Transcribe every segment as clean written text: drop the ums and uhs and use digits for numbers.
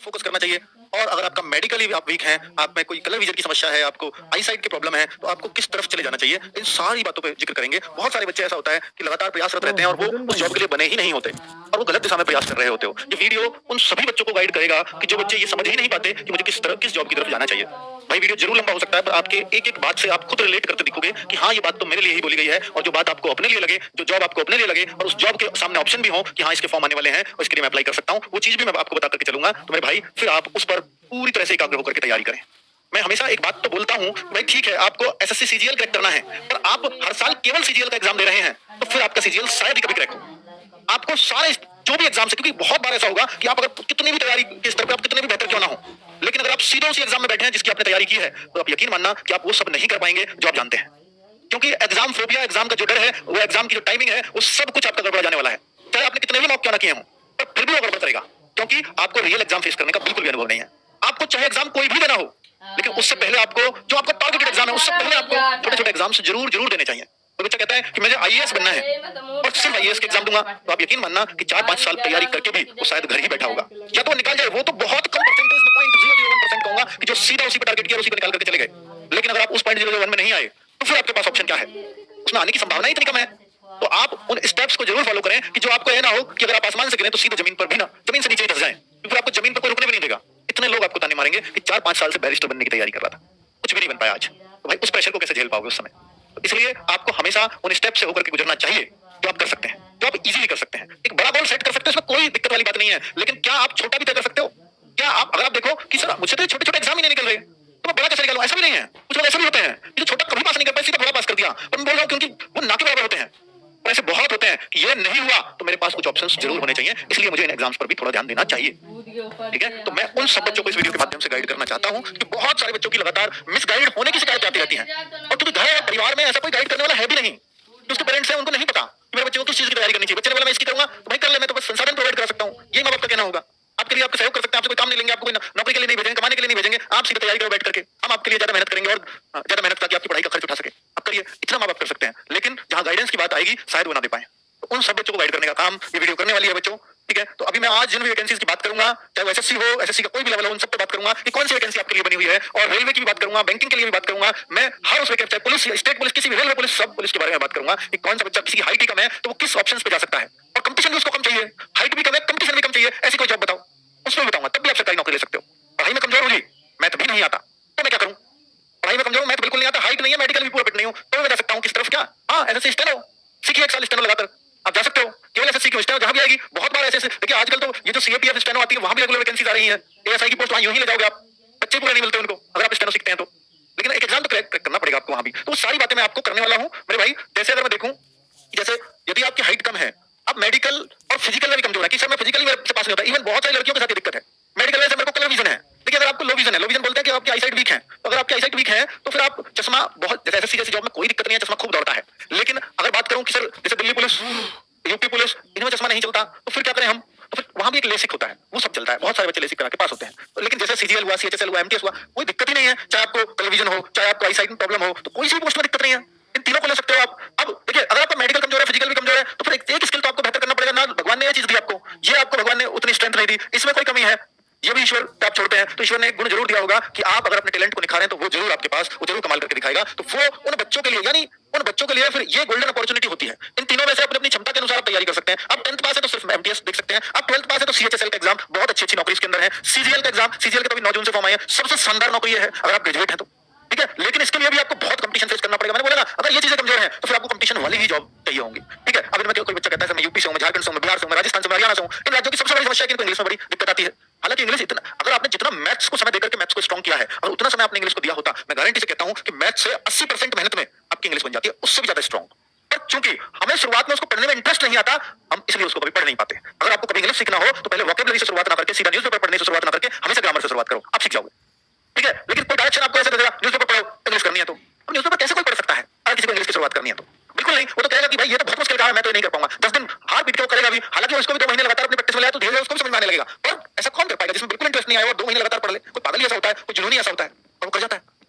Focus करना चाहिए। और अगर आपका मेडिकली आप वीक हैं, आप में कोई कलर विजन की समस्या है, आपको आई साइट की प्रॉब्लम है, तो आपको किस तरफ चले जाना चाहिए, इन सारी बातों पे जिक्र करेंगे। बहुत सारे बच्चे ऐसा होता है कि लगातार प्रयासरत रहते हैं और वो उस जॉब के लिए बने ही नहीं होते और वो गलत दिशा में प्रयास कर रहे होते हो। ये वीडियो उन सभी बच्चों को गाइड करेगा कि जो बच्चे ये समझ ही नहीं पाते कि मुझे किस जॉब की तरफ जाना चाहिए। भाई वीडियो जरूर लंबा हो सकता है, पर आपके एक एक बात से आप खुद रिलेट करते दिखोगे कि हाँ, ये बात तो मेरे लिए ही बोली गई है। और जो बात आपको अपने लिए लगे, जो जॉब आपको अपने लिए लगे और उस जॉब के सामने ऑप्शन भी हो कि हाँ, इसके फॉर्म आने वाले हैं और इसके लिए मैं अप्लाई कर सकता हूँ, वो चीज भी मैं आपको बता करके चलूंगा। तो मेरे भाई फिर आप उस पर पूरी तरह से एकाग्र होकर के तैयारी करें। मैं हमेशा एक बात तो बोलता हूँ, भाई ठीक है आपको एसएससी सीजीएल क्रैक करना है, पर आप हर साल केवल सीजीएल का एग्जाम दे रहे हैं, तो फिर आपका सीजीएल शायद ही कभी क्रैक हो। आपको सारे जो भी एग्जाम से, क्योंकि बहुत बार ऐसा होगा कि आप अगर कितनी भी तैयारी के स्तर पे आप कितने भी बेहतर क्यों ना हो, लेकिन अगर आप सीधे उसी एग्जाम में बैठे हैं जिसकी आपने तैयारी की है, तो आप यकीन मानना कि आप वो सब नहीं कर पाएंगे जो आप जानते हैं। क्योंकि एग्जाम फोबिया, एग्जाम का जो डर है, वो एग्जाम की जो टाइमिंग है, वो सब कुछ आपका गड़बड़ा जाने वाला है। चाहे आपने कितने भी मॉक क्यों ना किए हों, पर फिर भी वो गड़बड़ करेगा, क्योंकि आपको रियल एग्जाम फेस करने का बिल्कुल भी अनुभव नहीं है। आपको चाहे एग्जाम कोई भी देना हो, लेकिन उससे पहले आपको जो आपका टारगेटेड एग्जाम है, उससे पहले आपको छोटे छोटे एग्जाम जरूर देने चाहिए। तो बच्चा कहता है कि मुझे आईएएस बनना है और सिर्फ आईएएस के एग्जाम दूंगा, तो आप यकीन मानना कि 4-5 साल तैयारी करके भी वो शायद घर ही बैठा होगा, या तो निकाल जाए। वो तो बहुत कम परसेंटेज में 0.001% कहूंगा कि जो सीधा उसी पर टारगेट किया उसी को निकाल करके चले गए। लेकिन अगर आप उस 0.001 में नहीं आए, तो फिर आपके पास ऑप्शन क्या है? उसमें आने की संभावना इतनी कम है। तो आप उन स्टेप्स को जरूर फॉलो करें कि जो आपको यह ना हो कि अगर आप आसमान से गिरें तो सीधे जमीन पर भी ना, जमीन से नीचे ही धस जाएं, फिर आपको जमीन पर कोई रुकने भी नहीं देगा। इतने लोग आपको ताने मारेंगे कि 4-5 साल से बैरिस्टर बनने की तैयारी कर रहा था, कुछ भी नहीं बन पाया आज। तो भाई उस प्रेशर को कैसे झेल पाओगे उस समय? तो इसलिए आपको हमेशा उन स्टेप से होकर के गुजरना चाहिए जो आप कर सकते हैं, जो आप इजीली कर सकते हैं। एक बड़ा गोल सेट कर सकते हैं, उसमें कोई दिक्कत वाली बात नहीं है, लेकिन क्या आप छोटा भी तय कर सकते हो? क्या आप, अगर आप देखो कि सर मुझसे तो छोटे छोटे एग्जाम ही नहीं निकल रहे, तो मैं बड़ा कैसे निकालूं? ऐसा भी नहीं है, कुछ लोग ऐसे भी होते हैं कि जो छोटा कभी पास नहीं कर पाए, सीधा बड़ा पास कर दिया। पर मैं बोल रहा हूं क्योंकि वो ना के बराबर होते हैं, और ऐसे बहुत होते हैं कि ये नहीं हुआ तो मेरे पास कुछ ऑप्शंस जरूर होने चाहिए, इसलिए मुझे इन एग्जाम्स पर भी थोड़ा ध्यान देना चाहिए। ठीक है, तो मैं उन सब बच्चों को इस वीडियो के माध्यम से गाइड करना चाहता हूं कि बहुत सारे बच्चों की लगातार मिसगाइड होने की शिकायत आती रहती है, और क्योंकि घर परिवार में ऐसा कोई गाइड करने वाला है भी नहीं, तो उसके पेरेंट्स हैं, उनको नहीं पता कि मेरे बच्चे को किस चीज की तैयारी करनी चाहिए। बच्चे ने बोला मैं इसकी करूंगा, तो भाई कर ले, मैं तो बस संसाधन प्रोवाइड कर सकता हूं, यही मां बाप का कहना होगा। आपके लिए आपका सहयोग कर सकते हैं, आपसे कोई काम नहीं लेंगे, आपको कोई नौकरी के लिए नहीं भेजेंगे, कमाने के लिए नहीं भेजेंगे, आप सीधे तैयारी करो बैठ करके, हम आपके लिए ज्यादा मेहनत करेंगे और ज्यादा मेहनत ताकि आपकी पढ़ाई का खर्च उठा सके। आप करिए, इतना मां बाप कर सकते हैं, लेकिन जहां गाइडेंस की बात आएगी शायद वो ना दे पाए। तो उन सब बच्चों को गाइड करने का काम ये वीडियो करने वाली है बच्चों। ठीक है, तो अभी मैं आज जिन भी वैकेंसीज की बात करूंगा, चाहे वो एसएससी हो, एसएससी का कोई भी लेवल हो, उन सब पे बात करूंगा कि कौन सी वैकेंसी आपके लिए बनी हुई है, और रेलवे की भी बात करूंगा, बैंकिंग के लिए भी बात करूंगा। मैं हर उस वैकेंसी, पुलिस, स्टेट पुलिस, किसी भी रेलवे पुलिस, सब पुलिस के बारे में बात करूंगा कि कौन सा बच्चा, किसी की हाइट ही कम है तो वो किस ऑप्शन पे जा सकता है, और कंपटीशन भी उसको कम चाहिए, हाइट भी कम है, कंपटीशन भी कम चाहिए, ऐसी कोई जॉब बताओ, उसमें बताऊंगा, तब भी आप सरकारी नौकरी ले सकते हो। पढ़ाई में कमजोर हो जी, मैथ भी नहीं आता, तो मैं क्या करूं? पढ़ाई में कमजोर हूं, मैथ बिल्कुल नहीं आता, हाइट नहीं है, मेडिकल भी पूरा फिट नहीं हूं, तो मैं जा सकता हूं किस तरफ? क्या, हाँ एसएससी स्टेनो सीखिए, 1 साल स्टेनो लगाकर आप जा सकते हो। केवल एसएससी की स्टेनो जहां भी आएगी, बहुत बार ऐसे देखिए आजकल तो ये जो सीएपीएफ स्टेनो आती है, वहां भी रेगुलर वैकेंसीज आ रही है। एएसआई की पोस्ट वहां यूं ही ले जाओगे आप, बच्चे पूरे नहीं मिलते उनको अगर आप स्टेनो सीखते हैं तो, लेकिन एक एग्जाम तो क्रैक करना पड़ेगा आपको वहां भी। तो सारी बातें मैं आपको करने वाला हूं मेरे भाई। जैसे अगर मैं देखूं, जैसे यदि आपकी हाइट कम है, आप मेडिकल और फिजिकल में भी कमजोर है कि सर मैं फिजिकल में पास नहीं होता, इवन बहुत सारी लड़कियों के साथ ये दिक्कत है। मेडिकल में से मेरे को कलर विजन है, देखिए अगर आपको लो विजन है, लो विजन बोलते हैं कि आपकी आईसाइट वीक है, तो अगर आपकी आईसाइट वीक है तो फिर आप चश्मा, बहुत जैसे एसएससी जैसी जॉब में कोई दिक्कत नहीं है, चश्मा खूब दौड़ता है। लेकिन अगर बात करूं कि सर जैसे दिल्ली पुलिस, यूपी पुलिस, इनमें चश्मा नहीं चलता, तो फिर क्या करें हम? तो फिर वहां भी एक लेसिक होता है, वो सब चलता है, बहुत सारे बच्चे लेसिक करा के पास होते हैं। तो लेकिन जैसे सीजीएल हुआ, सीएचएसएल हुआ, एमटीएस हुआ, कोई दिक्कत ही नहीं है, चाहे आपको टेलीविजन हो, चाहे आपको आईसाइट में प्रॉब्लम हो, तो कोई सी पोस्ट में दिक्कत नहीं है, इन तीनों को ले सकते हो आप। अब देखिए अगर आपका मेडिकल कमजोर है, फिजिकल भी कमजोर है, तो फिर एक स्किल तो आपको बेहतर करना पड़ेगा ना। भगवान ने ये चीज दी आपको, ये आपको भगवान ने उतनी स्ट्रेंथ नहीं दी, इसमें कोई कमी है, ये भी ईश्वर पे आप छोड़ते हैं, तो ईश्वर ने एक गुण जरूर दिया होगा कि आप अगर अपने टैलेंट को निखारें तो वो जरूर आपके पास, वो जरूर कमाल करके दिखाएगा। तो वो उन बच्चों के लिए, यानी उन बच्चों के लिए फिर ये गोल्डन अपॉर्चुनिटी होती है। इन तीनों में से अपनी अपनी क्षमता के अनुसार आप तैयारी कर सकते हैं। अब 10th पास है तो सिर्फ एमटीएस देख सकते हैं, अब 12th पास है तो सीएचएसएल का एग्जाम, बहुत अच्छी अच्छी नौकरी इसके अंदर है। सीजीएल का एग्जाम, सीजीएल के तो अभी 9 जून से फॉर्म आए हैं, सबसे शानदार नौकरी है अगर आप ग्रेजुएट हैं तो। ठीक है, लेकिन इसके लिए भी आपको बहुत कंपटीशन फेस करना पड़ेगा। मैंने बोला ना, अगर ये चीजें कमजोर हैं तो फिर आपको कंपटीशन वाली ही जॉब चाहिए होंगी। ठीक है, अब मैं कोई बच्चा कहता है मैं यूपी से हूं, मैं झारखंड से हूं, मैं बिहार से हूं, मैं राजस्थान से, मैं हरियाणा से हूं, इन राज्यों की सबसे बड़ी समस्या है कि इनको इंग्लिश में बड़ी दिक्कत आती है। हालांकि इंग्लिश इतना, अगर आपने जितना मैथ्स को समय देकर के मैथ्स को स्ट्रॉन्ग किया है और उतना समय आपने इंग्लिश को दिया होता, मैं गारंटी से कहता हूं कि मैथ्स से 80% मेहनत में आपकी इंग्लिश बन जाती है, उससे भी ज्यादा स्ट्रॉन्ग। पर चूंकि हमें शुरुआत में उसको पढ़ने में इंटरेस्ट नहीं आता, हम इसलिए उसको कभी पढ़ नहीं पाते। अगर आपको कभी इंग्लिश सीखना हो तो पहले वोकैबुलरी से शुरुआत ना करके, सीधा न्यूज़पेपर पढ़ने से शुरुआत ना करके, हमेशा ग्रामर से शुरुआत करो, आप सीख जाओगे। ठीक है, लेकिन कोई डायरेक्शन आपको ऐसे देगा न्यूज़पेपर पढ़ो, इंग्लिश करनी है तो न्यूज़पेपर कैसे कोई पढ़ सकता है अगर किसी को इंग्लिश की शुरुआत करनी है तो? बिल्कुल नहीं, वो तो कहेगा कि भाई ये तो बहुत मुश्किल काम है, मैं तो नहीं कर पाऊंगा। 10 दिन हार पीट के वो करेगा भी, हालांकि उसको भी 2 महीने लगातार अपनी प्रैक्टिस में लाया तो धीरे-धीरे उसको भी समझ में आने लगेगा। पर ऐसा कौन कर पाएगा जिसमें बिल्कुल इंटरेस्ट नहीं आया और 2 महीने लगातार पढ़ ले? कोई पागल ही ऐसा होता है, कोई जुनूनी ऐसा होता है और वो कर जाता है।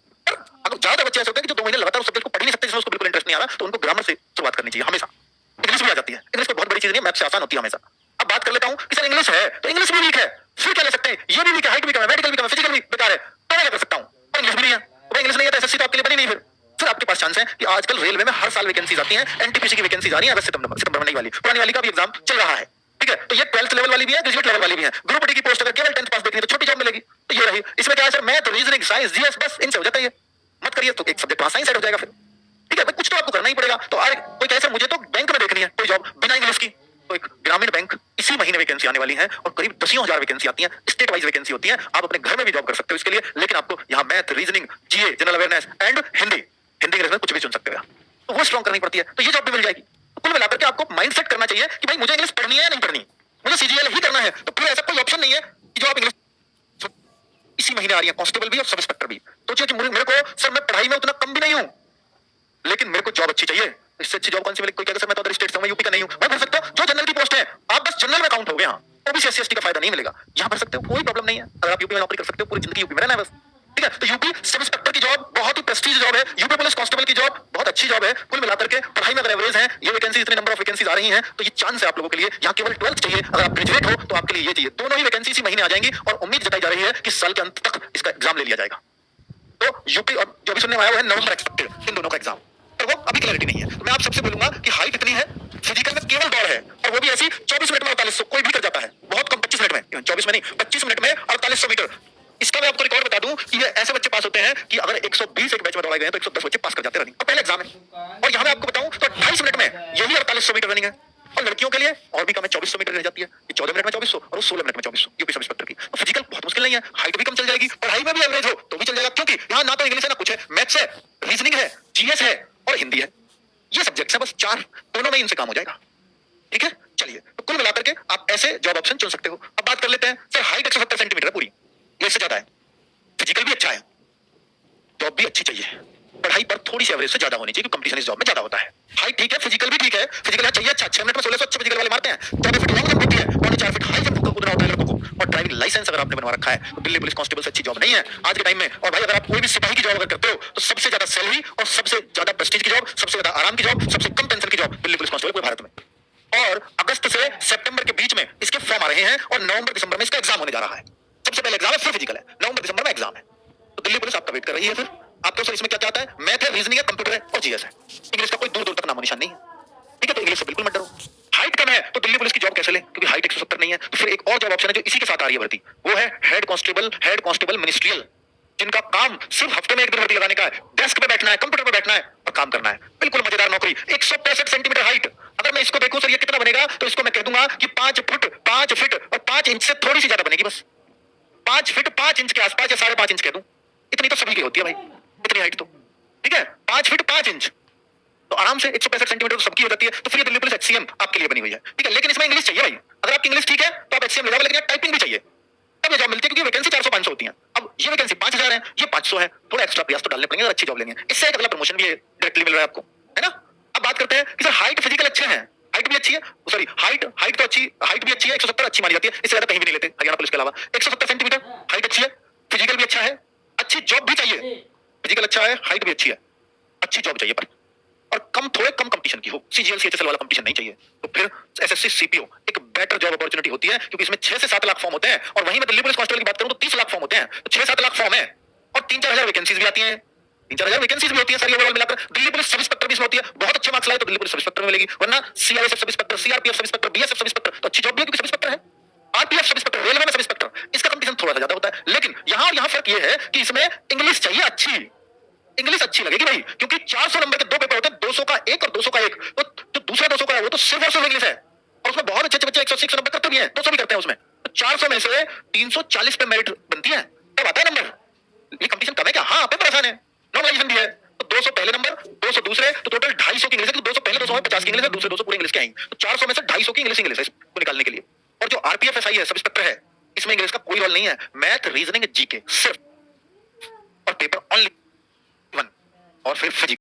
पर अगर ज्यादा बच्चे ऐसे होते हैं कि जो 2 महीने लगातार उस सब्जेक्ट को पढ़ ही नहीं सकते, जिसमें उसको बिल्कुल इंटरेस्ट नहीं आ रहा, तो उनको ग्रामर से शुरुआत करनी चाहिए हमेशा। इंग्लिश भी आ जाती है, इंग्लिश कोई बहुत बड़ी चीज नहीं है, मैथ से आसान होती है हमेशा। अब बात कर लेता हूं कि सर इंग्लिश है तो इंग्लिश भी वीक है, फिर क्या ले सकते हैं? ये भी वीक है, क्योंकि आजकल रेलवे में हर साल वैकेंसीज आती हैं, एनटीपीसी की वैकेंसीज आ रही है अगस्त सितंबर में, नई वाली, पुरानी वाली का भी एग्जाम चल रहा है। ठीक है, तो ये 12th लेवल वाली भी है, ग्रेजुएट लेवल वाली भी है। ग्रुप डी की पोस्ट अगर केवल 10th पास देखनी है तो छोटी जॉब मिलेगी। तो ये रही, इसमें क्या है sir, math, reasoning, science, GS, बस इनसे हो जाता है ये। मत करिए तो एक सब्जेक्ट वहां साइंस हो जाएगा फिर। ठीक है भाई, कुछ तो आपको करना ही पड़ेगा। तो अरे कोई कहे सर मुझे तो बैंक में देखनी है कोई जॉब बिना इंग्लिश की, तो एक ग्रामीण बैंक इसी महीने वैकेंसी आने वाली है और करीब 10,000 वैकेंसी आती है, स्टेट वाइज वैकेंसी होती है। आप अपने घर में भी जॉब कर सकते हो इसके लिए, लेकिन आपको यहाँ math, reasoning, GA, general awareness and Hindi English में कुछ भी चुन सकते हो, तो वो स्ट्रॉन्ग करनी पड़ती है, तो ये जॉब भी मिल जाएगी। तो कुल मिलाकर के आपको माइंडसेट करना चाहिए कि भाई मुझे इंग्लिश पढ़नी है या नहीं पढ़नी, मुझे सीजीएल ही करना है, तो फिर ऐसा कोई ऑप्शन नहीं है कि जो आप इंग्लिश इसी महीने आ रही है, कांस्टेबल भी और सब इंस्पेक्टर भी। सोचिए कि मेरे को सर मैं पढ़ाई में उतना कम भी नहीं हूं, लेकिन मेरे को जॉब अच्छी चाहिए, इससे अच्छी जॉब कौन सी मिलेगी? कोई कहता सर मैं तो अदर स्टेट से हूं, यूपी का नहीं हूं, मैं भर सकता हूं। जो जनरल की पोस्ट है आप बस जनरल में काउंट हो गए, यहाँ ओबीसी एससी एसटी का फायदा नहीं मिलेगा, यहाँ भर सकते हो, कोई प्रॉब्लम नहीं है। अगर आप यूपी में नौकरी कर सकते हो, पूरी जिंदगी यूपी में रहना है बस। ठीक है, तो यूपी सब इंस्पेक्टर की जॉब बहुत ही प्रेस्टीज जॉब है, यूपी पुलिस कांस्टेबल की जॉब बहुत अच्छी जॉब है। कुल मिलाकर के पढ़ाई में अगर एवरेज है, ये वैकेंसी इतने नंबर ऑफ वैकेंसीज आ रही हैं, तो ये चांस है आप लोगों के लिए। यहाँ केवल 12th चाहिए, अगर आप ग्रेजुएट हो तो आपके लिए ये चाहिए। दोनों ही वैकेंसी इसी महीने आ जाएंगी और उम्मीद जताई जा रही है कि साल के अंत तक इसका एग्जाम ले लिया जाएगा। तो यूपी और जो भी सुनने में आया वो है नवंबर एक्सपेक्टेड, इन दोनों का एग्जाम, पर वो अभी क्लैरिटी नहीं है। तो मैं आप सबसे बोलूंगा कि हाइट इतनी है, फिजिकल में केवल दौड़ है, और वो भी ऐसी 24 मिनट में 4800, कोई भी कर जाता है, बहुत कम 25 मिनट में, 24 में नहीं 25 मिनट में 4800 मीटर। इसका मैं आपको रिकॉर्ड बता दूं कि ये ऐसे बच्चे पास होते हैं कि अगर 120 एक बैच में दौड़ाए गए तो 110 बच्चे पास कर जाते हैं रनिंग, और पहले एग्जाम है। और यहाँ मैं आपको बताऊं तो 28 मिनट में यही 4800 मीटर रनिंग है, और लड़कियों के लिए और भी कम है, 2400 मीटर रह जाती है। ये 14 मिनट में 2400 और 16 मिनट में 2400 यूपी सब इंस्पेक्टर की। तो फिजिकल बहुत मुश्किल नहीं है, हाइट भी कम चल जाएगी, पढ़ाई में भी एवरेज हो तो भी चल जाएगा, क्योंकि यहाँ ना तो इंग्लिश है ना कुछ है, मैथ्स है, रीजनिंग है, जीएस है और हिंदी है, ये सब्जेक्ट्स हैं बस 4, दोनों में इनसे काम हो जाएगा। ठीक है, चलिए, तो कुल मिलाकर के आप ऐसे जॉब ऑप्शन चुन सकते हो। अब बात कर लेते हैं सर, हाइट 170 सेंटीमीटर है पूरी, ये इससे ज्यादा है, फिजिकल भी अच्छा है, जॉब भी अच्छी चाहिए, पढ़ाई पर थोड़ी सी एवरेज से ज्यादा होनी चाहिए क्योंकि कंपटीशन इस जॉब में ज्यादा होता है। हाइट ठीक है, फिजिकल भी ठीक है, फिजिकल चाहिए अच्छा, 6 मिनट में 1600 अच्छे फिजिकल वाले मारते हैं, 14 फीट लॉन्ग जंप होती है, 4.5 फीट हाई जंप कूदना होता है लड़कों को, और ड्राइविंग लाइसेंस अगर आपने बनवा रखा है तो दिल्ली पुलिस कांस्टेबल से अच्छी जॉब नहीं है आज के टाइम में। और भाई अगर आप कोई भी सिपाही की जॉब अगर करते हो तो सबसे ज्यादा सैलरी और सबसे ज्यादा प्रेस्टीज की जॉब, सबसे ज्यादा आराम की जॉब, सबसे कम पेंशन की जॉब दिल्ली पुलिस कांस्टेबल पूरे भारत में। और अगस्त से सितंबर के बीच में इसके फॉर्म आ रहे हैं और नवंबर दिसंबर में इसका एग्जाम होने जा रहा है। सबसे पहले एग्जाम है, फिर फिजिकल है, नवंबर दिसंबर में एग्जाम है। तो दिल्ली पुलिस आपका वेट कर रही है। फिर आपको सर इसमें क्या चाहता है? मैथ है, रीजनिंग है, कंप्यूटर है और जीएस है। इंग्लिश का कोई दूर दूर तक नामो निशान नहीं है। ठीक है, तो इंग्लिश से बिल्कुल मत डरो। हाइट कम है तो दिल्ली पुलिस की जॉब कैसे ले, क्योंकि हाइट 170 नहीं है। तो फिर एक और जॉब ऑप्शन है जो इसी के साथ आ रही है भर्ती, वो है हेड कांस्टेबल मिनिस्ट्रियल, जिनका काम सिर्फ हफ्ते में एक दिन भर्ती लगाने का है, डेस्क पे बैठना है, कंप्यूटर पे बैठना है और काम करना है। बिल्कुल मजेदार नौकरी। 165 सेंटीमीटर हाइट, अगर मैं इसको देखूं सर ये कितना बनेगा, तो इसको मैं कह दूंगा कि 5 फुट 5 फीट और 5 इंच से थोड़ी सी ज्यादा बनेगी, बस 5 फीट 5 इंच के आसपास या 5.5 इंच कह दूं, इतनी तो सभी की होती है भाई, इतनी हाइट तो। ठीक है, 5 फीट 5 इंच तो आराम से 165 सेंटीमीटर तो सबकी हो जाती है। तो फिर ये दिल्ली पुलिस एचसीएम आपके लिए बनी हुई है। ठीक है, लेकिन इसमें इंग्लिश चाहिए भाई। अगर आपकी इंग्लिश ठीक है तो आप एचसीएम ले जाओ, लेकिन टाइपिंग भी चाहिए, तब ये जॉब मिलती है, क्योंकि वैकेंसी 400-500 होती है। अब ये वैकेंसी 5000 है, ये 500 है, थोड़ा एक्स्ट्रा प्रयास तो डालने पड़ेंगे अगर अच्छी जॉब लेंगे। इससे एक अगला प्रमोशन भी डायरेक्टली मिल रहा है आपको, है ना। अब बात करते हैं कि सर हाइट फिजिकल अच्छे हैं, हाइट भी अच्छी है, सॉरी हाइट तो अच्छी, हाइट भी अच्छी है, 170 अच्छी मानी जाती है, इससे ज्यादा कहीं भी नहीं लेते हरियाणा पुलिस के अलावा। 170 सेंटीमीटर हाइट अच्छी है, फिजिकल भी अच्छा है, अच्छी जॉब भी चाहिए, फिजिकल अच्छा है, हाइट भी अच्छी है, अच्छी जॉब चाहिए, पर और थोड़े कम कंपटीशन की हो, सीजीएल सीएचएसएल वाला कंपटीशन नहीं चाहिए। तो फिर एसएससी सीपीओ एक बेटर जॉब अपॉर्चुनिटी होती है, क्योंकि इसमें 6 से 7 लाख फॉर्म होते हैं, और वहीं मैं दिल्ली पुलिस कांस्टेबल की बात करूं तो 30 लाख फॉर्म होते हैं। तो 6-7 लाख फॉर्म है और 3-4 हजार वैकेंसीज भी आती हैं, 3-4 हजार वैकेंसीज भी होती है सारी ओवरऑल मिलाकर। दिल्ली पुलिस सब इंस्पेक्टर भी इसमें होती है, बहुत अच्छे मार्क्स लाए तो दिल्ली पुलिस सब इंस्पेक्टर में मिलेगी, वरना CRSF sub inspector, CRPF sub inspector, BSF sub inspector तो अच्छी जॉब भी है क्योंकि सब इंस्पेक्टर है, आरपीएफ सब इंस्पेक्टर, रेलवे में सब इंस्पेक्टर, इसका कंपटीशन थोड़ा सा ज्यादा होता है। लेकिन यहाँ फर्क ये है कि इसमें इंग्लिश चाहिए अच्छी, इंग्लिश अच्छी लगेगी भाई, क्योंकि 400 नंबर के 2 पेपर होते हैं, 200 का एक और 200 का एक। तो जो दूसरा 200 का है वो तो सिर्फ और सिर्फ इंग्लिश है, और उसमें बहुत अच्छे बच्चे 180 नंबर करते भी हैं, 200 भी करते हैं उसमें। तो 400 में से 340 पे मेरिट बनती है, तब आता है नंबर। ये कंपटीशन कम है क्या? हाँ, पेपर आसान है, नॉर्मलाइजेशन भी है। तो 200 पहले नंबर, 200 दूसरे, तो टोटल 250 की इंग्लिश है। 200 पहले 200 में 50 की इंग्लिश है, दूसरे 200 पूरे इंग्लिश के आएंगे। तो 400 में से 250 की इंग्लिश है इसको निकालने के लिए। और जो आरपीएफ एसआई है, सब इंस्पेक्टर है, इसमें इंग्लिश का कोई रोल नहीं है, मैथ, रीजनिंग, जीके सिर्फ, और पेपर ओनली 1 और फिर फिजिक्स।